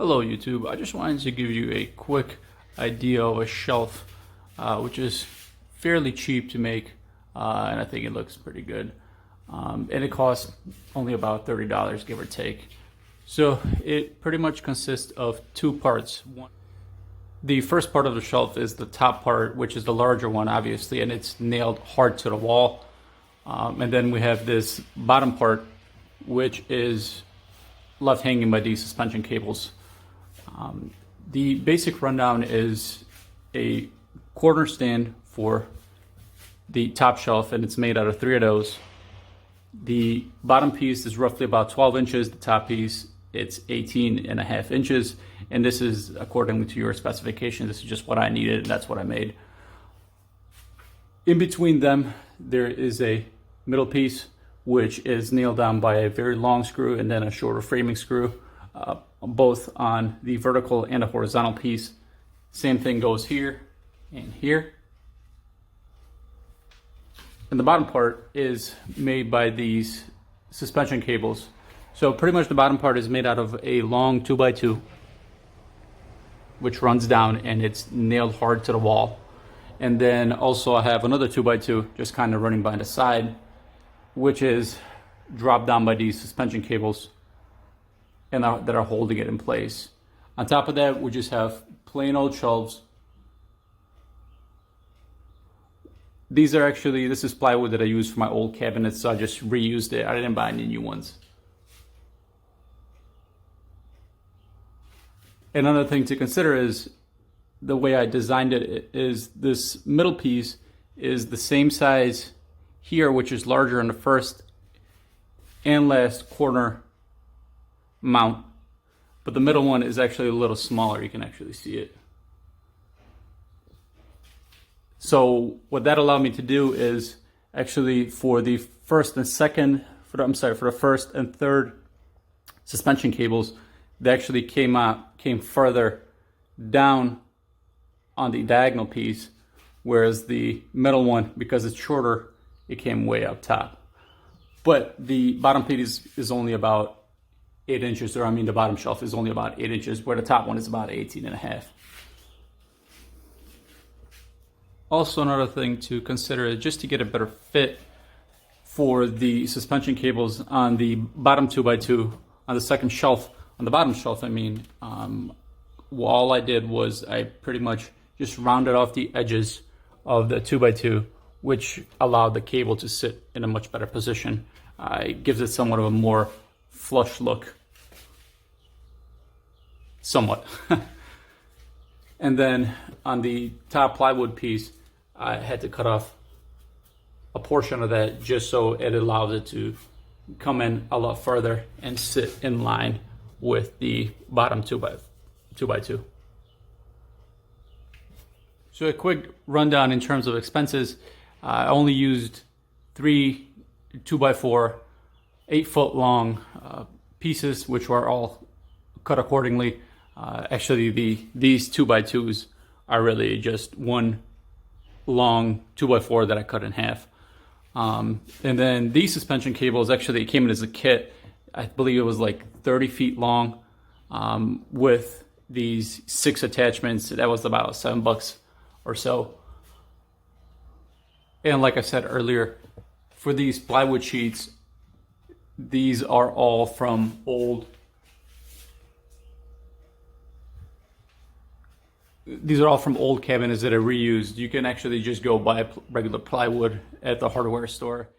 Hello YouTube, I just wanted to give you a quick idea of a shelf which is fairly cheap to make and I think it looks pretty good and it costs only about $30 give or take. So it pretty much consists of two parts. The first part of the shelf is the top part, which is the larger one obviously, and it's nailed hard to the wall, and then we have this bottom part which is left hanging by these suspension cables. The basic rundown is a corner stand for the top shelf, and it's made out of 3 of those. The bottom piece is roughly about 12 inches. The top piece, it's 18.5 inches. And this is according to your specification. This is just what I needed, and that's what I made. In between them, there is a middle piece, which is nailed down by a very long screw and then a shorter framing screw, both on the vertical and the horizontal piece. Same thing goes here and here. And the bottom part is made by these suspension cables. So pretty much the bottom part is made out of a long 2x2, which runs down and it's nailed hard to the wall. And then also I have another 2x2 just kind of running by the side, which is dropped down by these suspension cables and that are holding it in place. On top of that, we just have plain old shelves. These are actually, this is plywood that I used for my old cabinets, so I just reused it. I didn't buy any new ones. Another thing to consider is the way I designed it is this middle piece is the same size here, which is larger in the first and last corner mount, but the middle one is actually a little smaller. You can actually see it. So what that allowed me to do is actually for the first and third suspension cables, they actually came further down on the diagonal piece, whereas the middle one, because it's shorter, it came way up top. But the bottom piece is only about 8 inches, or I mean the bottom shelf is only about 8 inches, where the top one is about 18.5. Also, another thing to consider is just to get a better fit for the suspension cables on the bottom 2x2, on the second shelf, on the bottom shelf, I mean, all I did was I pretty much just rounded off the edges of the 2x2, which allowed the cable to sit in a much better position. It gives it somewhat of a more flush look. Somewhat. And then on the top plywood piece, I had to cut off a portion of that just so it allows it to come in a lot further and sit in line with the bottom 2x2. So a quick rundown in terms of expenses. I only used 3 2x4 8-foot long pieces, which were all cut accordingly. Actually, these 2x2s are really just one long 2x4 that I cut in half. And then these suspension cables actually came in as a kit. I believe it was like 30 feet long with these 6 attachments. That was about $7 or so. And like I said earlier, for these plywood sheets, these are all from old cabinets that are reused. You can actually just go buy regular plywood at the hardware store.